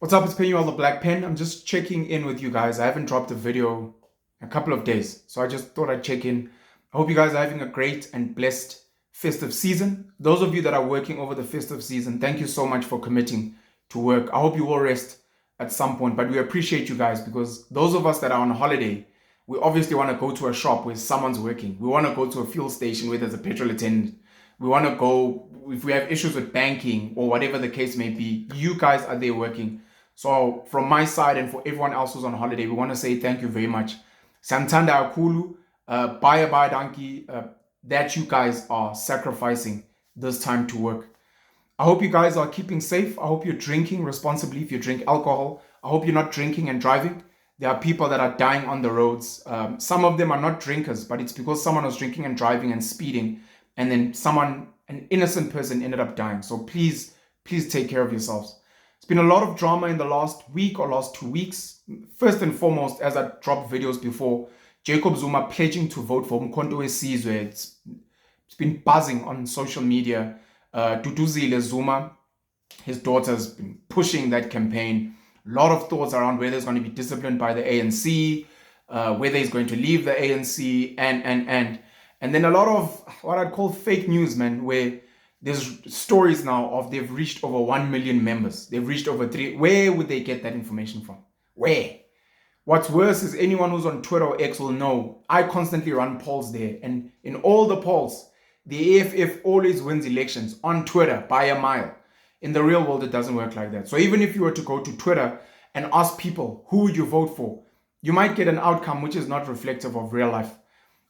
What's up? It's Penny, the Black Pen. I'm just checking in with you guys. I haven't dropped a video in a couple of days, so I just thought I'd check in. I hope you guys are having a great and blessed festive season. Those of you that are working over the festive season, thank you so much for committing to work. I hope you will rest at some point, but we appreciate you guys because those of us that are on holiday, we obviously want to go to a shop where someone's working. We want to go to a fuel station where there's a petrol attendant. We want to go, if we have issues with banking or whatever the case may be, you guys are there working. So from my side and for everyone else who's on holiday, we want to say thank you very much. Santanda Akulu, Baya Baya Danki, that you guys are sacrificing this time to work. I hope you guys are keeping safe. I hope you're drinking responsibly if you drink alcohol. I hope you're not drinking and driving. There are people that are dying on the roads. Some of them are not drinkers, but it's because someone was drinking and driving and speeding, and then an innocent person ended up dying. So please take care of yourselves. It's been a lot of drama in the last week or last 2 weeks. First and foremost, as I dropped videos before, Jacob Zuma pledging to vote for Umkhonto weSizwe. It's been buzzing on social media. Duduzile Zuma, his daughter's been pushing that campaign. A lot of thoughts around whether he's going to be disciplined by the ANC, whether he's going to leave the ANC, and then a lot of what I'd call fake news, man, where there's stories now of they've reached over 1 million members. They've reached over 3. Where would they get that information from? Where? What's worse is anyone who's on Twitter or X will know I constantly run polls there. And in all the polls, the AFF always wins elections on Twitter by a mile. In the real world, it doesn't work like that. So even if you were to go to Twitter and ask people, who would you vote for? You might get an outcome which is not reflective of real life.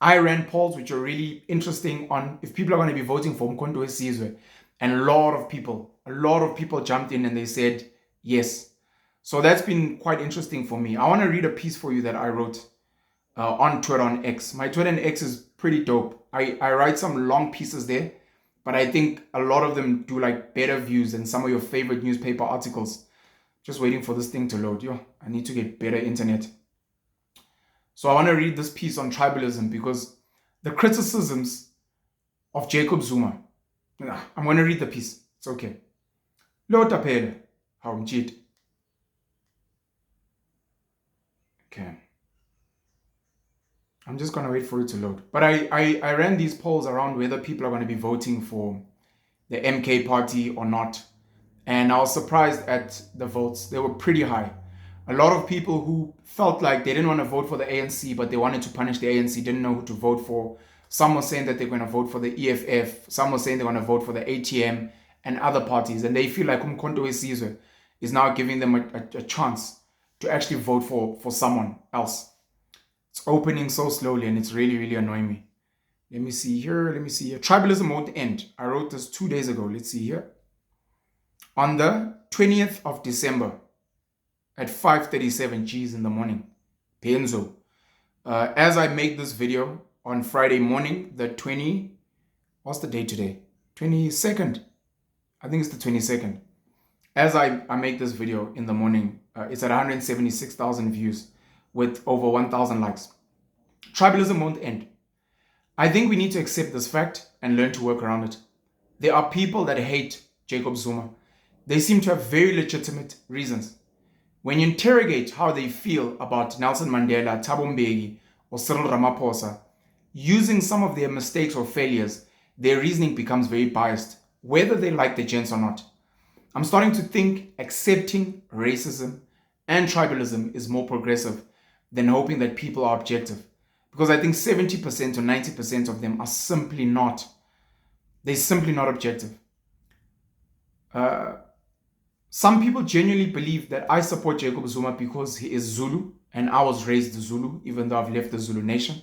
I ran polls which are really interesting on if people are going to be voting for Umkhonto weSizwe, and a lot of people jumped in and they said yes. So that's been quite interesting for me. I want to read a piece for you that I wrote on Twitter on X. My Twitter on X is pretty dope. I write some long pieces there, but I think a lot of them do like better views than some of your favorite newspaper articles. Just waiting for this thing to load. I need to get better internet. So I want to read this piece on tribalism because the criticisms of Jacob Zuma, I'm going to read the piece. It's okay. Lota pele, how cheat. Okay. I'm just going to wait for it to load. But I ran these polls around whether people are going to be voting for the MK party or not. And I was surprised at the votes. They were pretty high. A lot of people who felt like they didn't want to vote for the ANC, but they wanted to punish the ANC, didn't know who to vote for. Some were saying that they're going to vote for the EFF. Some were saying they're going to vote for the ATM and other parties. And they feel like Umkhonto weSizwe is now giving them a chance to actually vote for someone else. It's opening so slowly and it's really, really annoying me. Let me see here. Tribalism won't end. I wrote this 2 days ago. Let's see here. On the 20th of December, at 5:37 G's in the morning, Penzo. As I make this video on Friday morning, what's the date today? 22nd. I think it's the 22nd. As I make this video in the morning, it's at 176,000 views with over 1,000 likes. Tribalism won't end. I think we need to accept this fact and learn to work around it. There are people that hate Jacob Zuma. They seem to have very legitimate reasons. When you interrogate how they feel about Nelson Mandela, Thabo Mbeki, or Cyril Ramaphosa, using some of their mistakes or failures, their reasoning becomes very biased, whether they like the gents or not. I'm starting to think accepting racism and tribalism is more progressive than hoping that people are objective. Because I think 70% or 90% of them are simply not. They're simply not objective. Some people genuinely believe that I support Jacob Zuma because he is Zulu and I was raised Zulu, even though I've left the Zulu nation.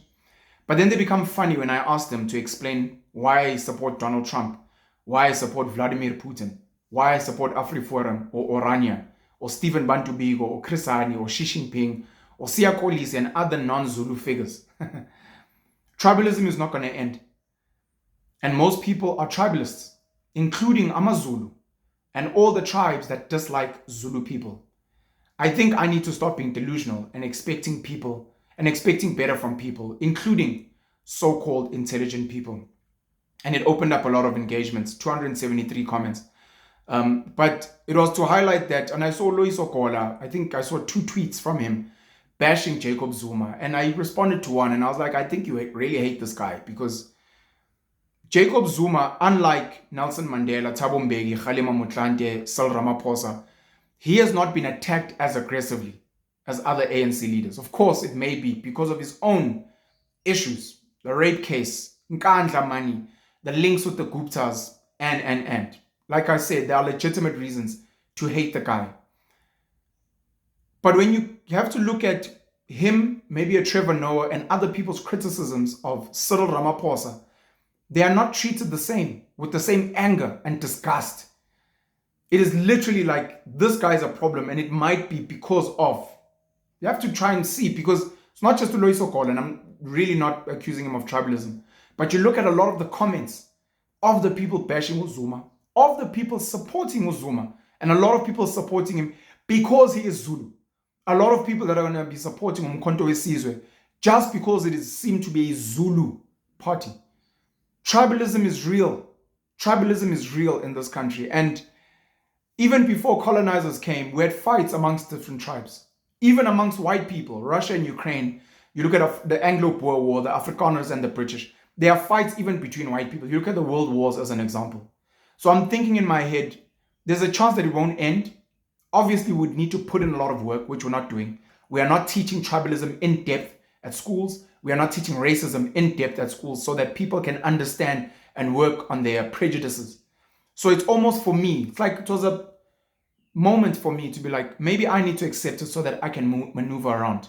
But then they become funny when I ask them to explain why I support Donald Trump, why I support Vladimir Putin, why I support AfriForum or Orania, or Stephen Bantu Biko, or Chris Hani, or Xi Jinping, or Siya Kolisi and other non-Zulu figures. Tribalism is not going to end. And most people are tribalists, including AmaZulu and all the tribes that dislike Zulu people. I think I need to stop being delusional and expecting better from people, including so-called intelligent people. And it opened up a lot of engagements, 273 comments. But it was to highlight that, and I saw Loiso Kola, I think I saw 2 tweets from him bashing Jacob Zuma, and I responded to one, and I was like, I think you really hate this guy, because Jacob Zuma, unlike Nelson Mandela, Thabo Mbeki, Kgalema Motlanthe, Cyril Ramaphosa, he has not been attacked as aggressively as other ANC leaders. Of course, it may be because of his own issues, the rape case, Nkandla money, the links with the Guptas, and. Like I said, there are legitimate reasons to hate the guy. But when you have to look at him, maybe a Trevor Noah, and other people's criticisms of Cyril Ramaphosa, they are not treated the same, with the same anger and disgust. It is literally like, this guy's a problem, and it might be because of. You have to try and see, because it's not just Loiso Kola, and I'm really not accusing him of tribalism, but you look at a lot of the comments of the people bashing Zuma, of the people supporting Zuma, and a lot of people supporting him because he is Zulu. A lot of people that are going to be supporting Umkhonto weSizwe just because it is seen to be a Zulu party. Tribalism is real. Tribalism is real in this country. And even before colonizers came, we had fights amongst different tribes. Even amongst white people, Russia and Ukraine, you look at the Anglo-Boer War, the Afrikaners and the British, there are fights even between white people. You look at the world wars as an example. So I'm thinking in my head, there's a chance that it won't end. Obviously, we'd need to put in a lot of work, which we're not doing. We are not teaching tribalism in depth at schools. We are not teaching racism in depth at schools so that people can understand and work on their prejudices. So it's almost, for me, it's like it was a moment for me to be like, maybe I need to accept it so that I can maneuver around.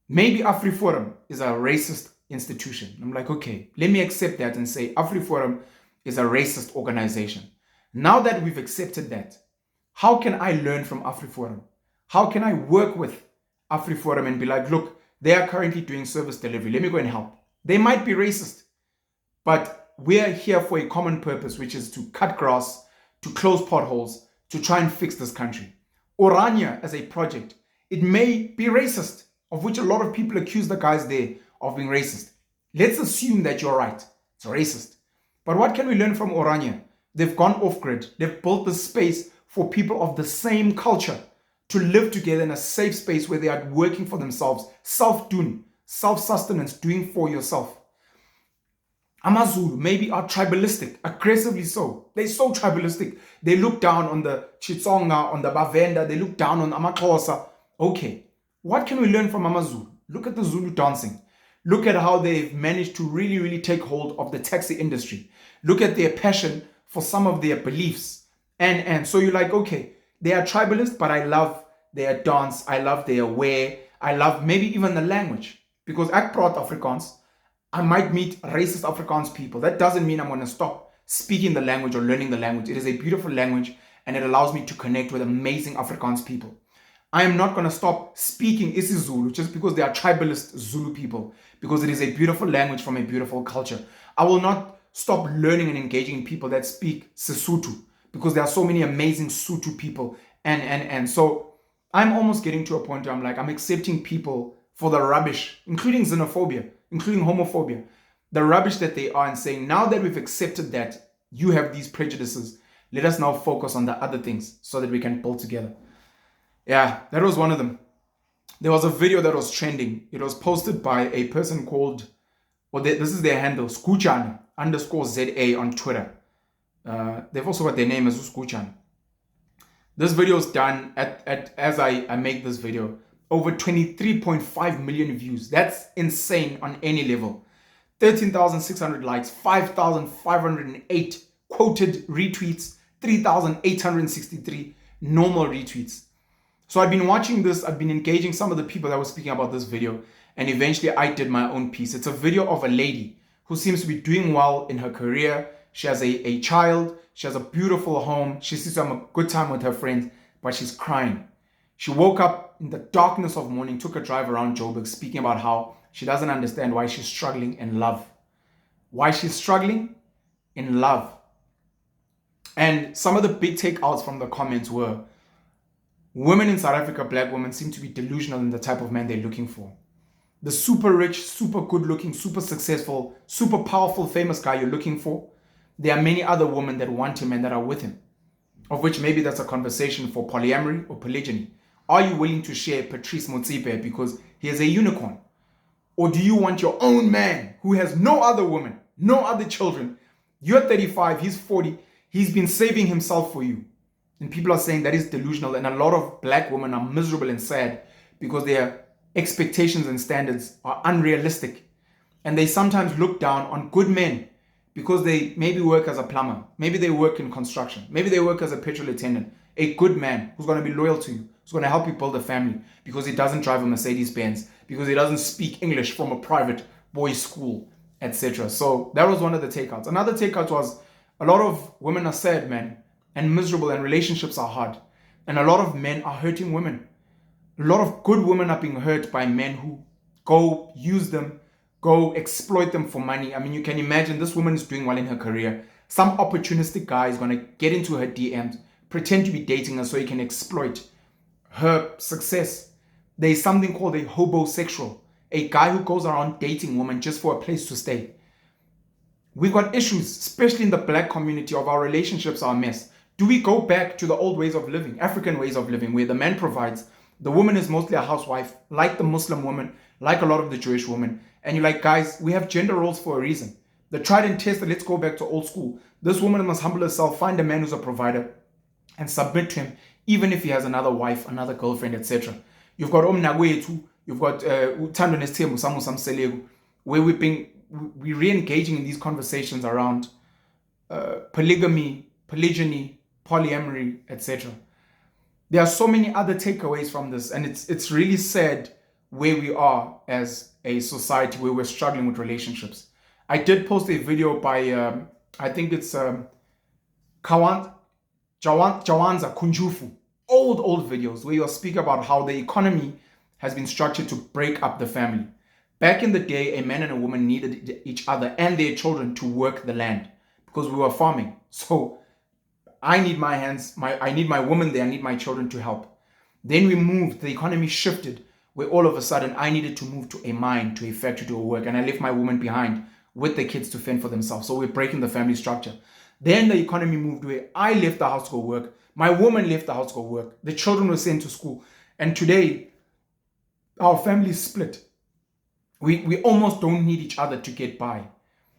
Maybe AfriForum is a racist institution. I'm like, okay, let me accept that and say AfriForum is a racist organization. Now that we've accepted that, how can I learn from AfriForum? How can I work with AfriForum and be like, look, they are currently doing service delivery. Let me go and help. They might be racist, but we're here for a common purpose, which is to cut grass, to close potholes, to try and fix this country. Orania as a project, it may be racist, of which a lot of people accuse the guys there of being racist. Let's assume that you're right. It's racist. But what can we learn from Orania? They've gone off-grid. They've built this space for people of the same culture to live together in a safe space where they are working for themselves, self-doing, self-sustenance, doing for yourself. AmaZulu maybe are tribalistic, aggressively so. They're so tribalistic. They look down on the Chitsonga, on the Bavenda, they look down on AmaXhosa. Okay, what can we learn from AmaZulu? Look at the Zulu dancing. Look at how they've managed to really, really take hold of the taxi industry. Look at their passion for some of their beliefs. And so you're like, okay, they are tribalist, but I love their dance. I love their wear. I love maybe even the language. Because ek praat Afrikaans, I might meet racist Afrikaans people. That doesn't mean I'm going to stop speaking the language or learning the language. It is a beautiful language and it allows me to connect with amazing Afrikaans people. I am not going to stop speaking isiZulu just because they are tribalist Zulu people, because it is a beautiful language from a beautiful culture. I will not stop learning and engaging in people that speak Sesotho, because there are so many amazing Sotho people. And so I'm almost getting to a point where I'm like, I'm accepting people for the rubbish, including xenophobia, including homophobia, the rubbish that they are, and saying, now that we've accepted that you have these prejudices, let us now focus on the other things so that we can pull together. Yeah, that was one of them. There was a video that was trending. It was posted by a person called, this is their handle, Skuchan_ZA on Twitter. They've also got their name as Skuchan. This video is done as I make this video. Over 23.5 million views. That's insane on any level. 13,600 likes, 5,508 quoted retweets, 3,863 normal retweets. So I've been watching this, I've been engaging some of the people that were speaking about this video, and eventually I did my own piece. It's a video of a lady who seems to be doing well in her career. She has a child, she has a beautiful home, she seems to have a good time with her friends, but she's crying. She woke up in the darkness of morning, took a drive around Joburg, speaking about how she doesn't understand why she's struggling in love. Why she's struggling in love. And some of the big takeouts from the comments were, women in South Africa, black women, seem to be delusional in the type of man they're looking for. The super rich, super good looking, super successful, super powerful, famous guy you're looking for, there are many other women that want him and that are with him. of which maybe that's a conversation for polyamory or polygyny. Are you willing to share Patrice Motsepe because he is a unicorn? Or do you want your own man who has no other woman, no other children? You're 35, he's 40, he's been saving himself for you. And people are saying that is delusional, and a lot of black women are miserable and sad because their expectations and standards are unrealistic. And they sometimes look down on good men because they maybe work as a plumber, maybe they work in construction, maybe they work as a petrol attendant. A good man who's going to be loyal to you, who's going to help you build a family because he doesn't drive a Mercedes-Benz, because he doesn't speak English from a private boys' school, etc. So that was one of the takeouts. Another takeout was a lot of women are sad, man, and miserable, and relationships are hard. And a lot of men are hurting women. A lot of good women are being hurt by men who go use them, go exploit them for money. I mean, you can imagine this woman is doing well in her career. Some opportunistic guy is going to get into her DMs, pretend to be dating her so he can exploit her success. There's something called a hobosexual, a guy who goes around dating women just for a place to stay. We've got issues, especially in the black community, of our relationships are a mess. Do we go back to the old ways of living, African ways of living, where the man provides, the woman is mostly a housewife, like the Muslim woman, like a lot of the Jewish women, and you're like, guys, we have gender roles for a reason. The tried and tested, let's go back to old school. This woman must humble herself, find a man who's a provider, and submit to him, even if he has another wife, another girlfriend, etc. You've got Omnagwetu, you've got Tando Nestemu, Samu Samselegu, where we're re-engaging in these conversations around polygamy, polygyny, polyamory, etc. There are so many other takeaways from this, and it's really sad where we are as a society where we're struggling with relationships. I did post a video by, I think it's Jawanza Kunjufu, old videos where you'll speak about how the economy has been structured to break up the family. Back in the day, a man and a woman needed each other and their children to work the land because we were farming. So I need my hands, I need my woman there, I need my children to help. Then we moved, the economy shifted, where all of a sudden I needed to move to a mine, to a factory, to a work, and I left my woman behind with the kids to fend for themselves. So we're breaking the family structure. Then the economy moved where I left the house to go work, my woman left the house to go work, the children were sent to school, and today our family is split. We almost don't need each other to get by.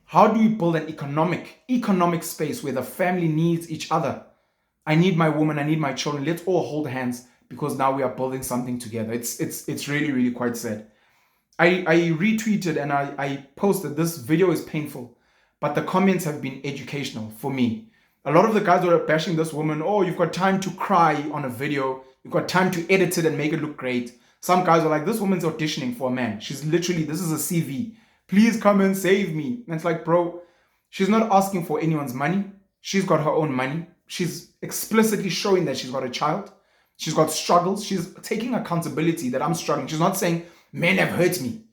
How do you build an economic space where the family needs each other? I need my woman, I need my children. Let's all hold hands because now we are building something together. It's really, really quite sad. I retweeted and I posted, this video is painful, but the comments have been educational for me. A lot of the guys were bashing this woman. Oh, you've got time to cry on a video. You've got time to edit it and make it look great. Some guys are like, this woman's auditioning for a man. She's literally, this is a CV. Please come and save me. And it's like, bro, she's not asking for anyone's money. She's got her own money. She's explicitly showing that she's got a child. She's got struggles. She's taking accountability that I'm struggling. She's not saying, men have hurt me.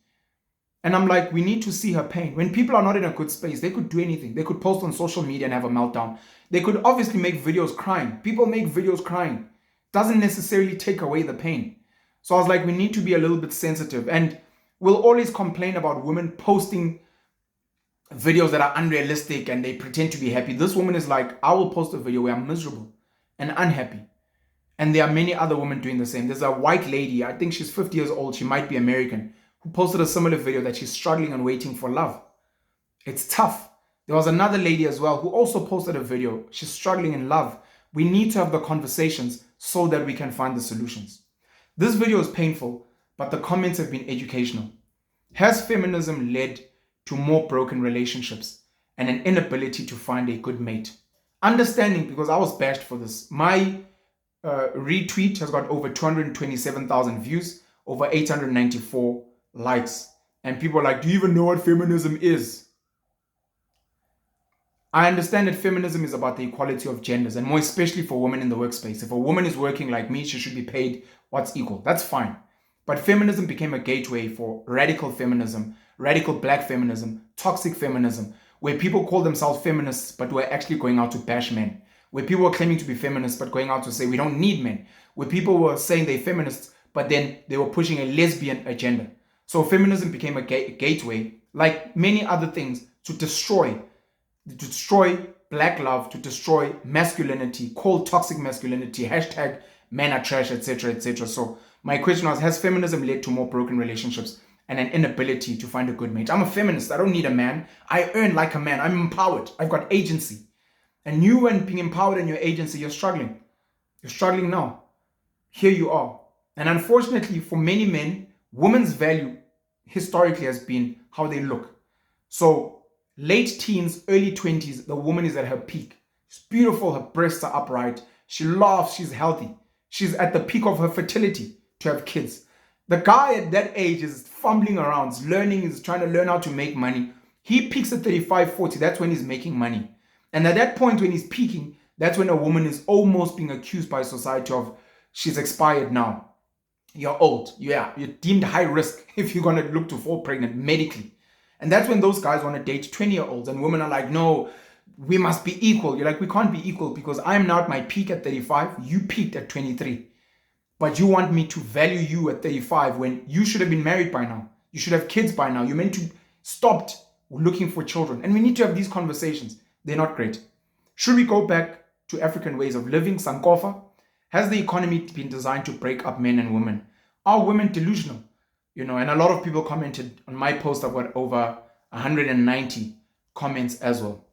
And I'm like, we need to see her pain. When people are not in a good space, they could do anything. They could post on social media and have a meltdown. They could obviously make videos crying. People make videos crying. Doesn't necessarily take away the pain. So I was like, we need to be a little bit sensitive. And we'll always complain about women posting videos that are unrealistic and they pretend to be happy. This woman is like, I will post a video where I'm miserable and unhappy. And there are many other women doing the same. There's a white lady, I think she's 50 years old, she might be American, who posted a similar video that she's struggling and waiting for love. It's tough. There was another lady as well who also posted a video. She's struggling in love. We need to have the conversations so that we can find the solutions. This video is painful, but the comments have been educational. Has feminism led to more broken relationships and an inability to find a good mate? Understanding, because I was bashed for this. My retweet has got over 227,000 views, over 894 likes. And people are like, do you even know what feminism is? I understand that feminism is about the equality of genders, and more especially for women in the workspace. If a woman is working like me, she should be paid what's equal. That's fine. But feminism became a gateway for radical feminism, radical black feminism, toxic feminism, where people call themselves feminists, but were actually going out to bash men. Where people were claiming to be feminists, but going out to say we don't need men. Where people were saying they're feminists, but then they were pushing a lesbian agenda. So feminism became a gateway, like many other things, to destroy black love to destroy masculinity, called toxic masculinity, hashtag men are trash, etc., etc. So my question was, has feminism led to more broken relationships and an inability to find a good mate? I'm a feminist. I don't need a man. I earn like a man. I'm empowered. I've got agency. And you, when being empowered in your agency, you're struggling. You're struggling now. Here you are. And unfortunately, for many men, women's value historically has been how they look. So late teens, early 20s, the woman is at her peak. She's beautiful. Her breasts are upright. She laughs. She's healthy. She's at the peak of her fertility to have kids. The guy at that age is fumbling around, is learning, is trying to learn how to make money. He peaks at 35, 40. That's when he's making money. And at that point, when he's peaking, that's when a woman is almost being accused by society of, she's expired now. You're old. Yeah, you're deemed high risk if you're going to look to fall pregnant medically. And that's when those guys want to date 20-year-olds. And women are like, no, we must be equal. You're like, we can't be equal because I'm now at my peak at 35. You peaked at 23. But you want me to value you at 35 when you should have been married by now. You should have kids by now. You're meant to stopped looking for children. And we need to have these conversations. They're not great. Should we go back to African ways of living? Sankofa? Has the economy been designed to break up men and women? Are women delusional? And a lot of people commented on my post. I've got over 190 comments as well.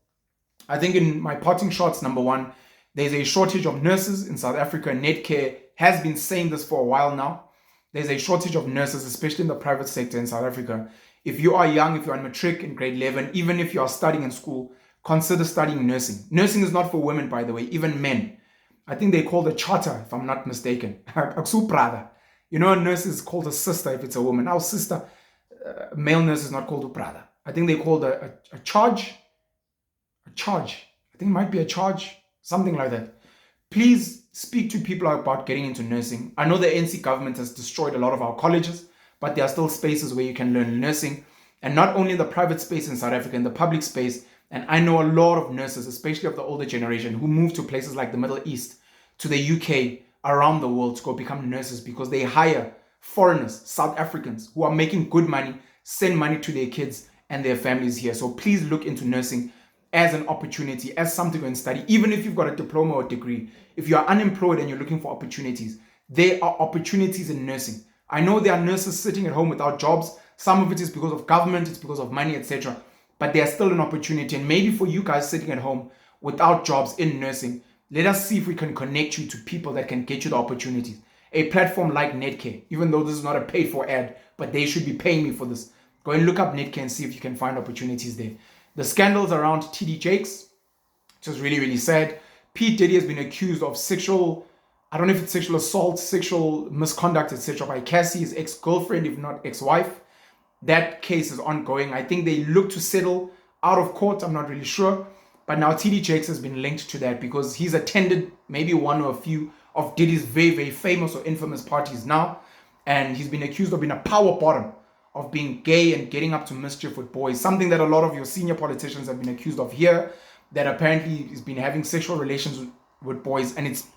I think in my parting shots, number one, there's a shortage of nurses in South Africa. Netcare has been saying this for a while now. There's a shortage of nurses, especially in the private sector in South Africa. If you are young, if you're on matric in grade 11, even if you are studying in school, consider studying nursing. Nursing is not for women, by the way, even men. I think they call it a charter, if I'm not mistaken. A nurse is called a sister if it's a woman. Our sister, male nurse is not called a brother. I think they called a charge. A charge. I think it might be a charge, something like that. Please speak to people about getting into nursing. I know the ANC government has destroyed a lot of our colleges, but there are still spaces where you can learn nursing. And not only in the private space in South Africa, in the public space. And I know a lot of nurses, especially of the older generation, who move to places like the Middle East, to the UK, around the world to go become nurses because they hire foreigners, South Africans, who are making good money, send money to their kids and their families here. So please look into nursing as an opportunity, as something to study. Even if you've got a diploma or degree, if you are unemployed and you're looking for opportunities, there are opportunities in nursing. I know there are nurses sitting at home without jobs. Some of it is because of government, it's because of money, etc. But there's still an opportunity. And maybe for you guys sitting at home without jobs in nursing, let us see if we can connect you to people that can get you the opportunities. A platform like Netcare, even though this is not a paid for ad, but they should be paying me for this. Go and look up Netcare and see if you can find opportunities there. The scandals around TD Jakes, which is really, really sad. Pete Diddy has been accused of sexual, I don't know if it's sexual assault, sexual misconduct, etc. by Cassie, his ex-girlfriend, if not ex-wife. That case is ongoing. I think they look to settle out of court. I'm not really sure. But now TD Jakes has been linked to that because he's attended maybe one or a few of Diddy's very, very famous or infamous parties now. And he's been accused of being a power bottom, of being gay and getting up to mischief with boys. Something that a lot of your senior politicians have been accused of here, that apparently he's been having sexual relations with boys. And it's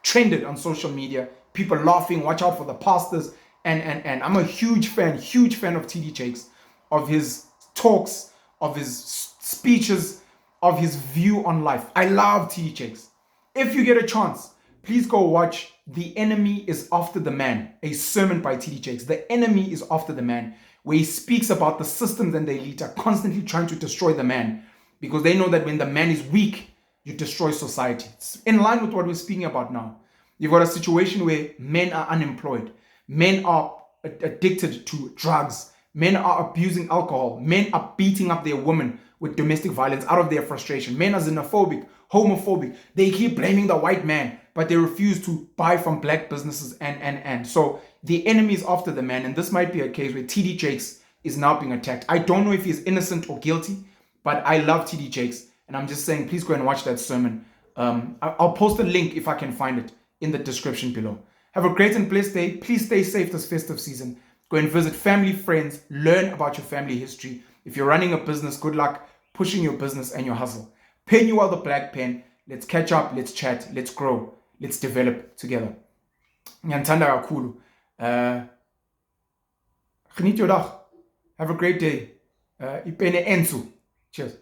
trended on social media. People laughing, watch out for the pastors. And I'm a huge fan of TD Jakes, of his talks, of his speeches, of his view on life. I love TD Jakes. If you get a chance, please go watch The Enemy is After the Man, a sermon by TD Jakes. The Enemy is After the Man, where he speaks about the systems and the elite are constantly trying to destroy the man because they know that when the man is weak, you destroy society. It's in line with what we're speaking about now. You've got a situation where men are unemployed. Men are addicted to drugs. Men are abusing alcohol. Men are beating up their women with domestic violence out of their frustration. Men are xenophobic, homophobic. They keep blaming the white man, but they refuse to buy from black businesses and. So the enemy is after the man, and this might be a case where TD Jakes is now being attacked. I don't know if he's innocent or guilty, but I love TD Jakes, and I'm just saying, please go and watch that sermon. I'll post a link if I can find it in the description below. Have a great and blessed day. Please stay safe this festive season. Go and visit family, friends, learn about your family history. If you're running a business, good luck pushing your business and your hustle. Pen you out the black pen. Let's catch up, let's chat, let's grow, let's develop together. Ngiyanithanda kakhulu. Geniet your dag. Have a great day. Ipene ensu. Cheers.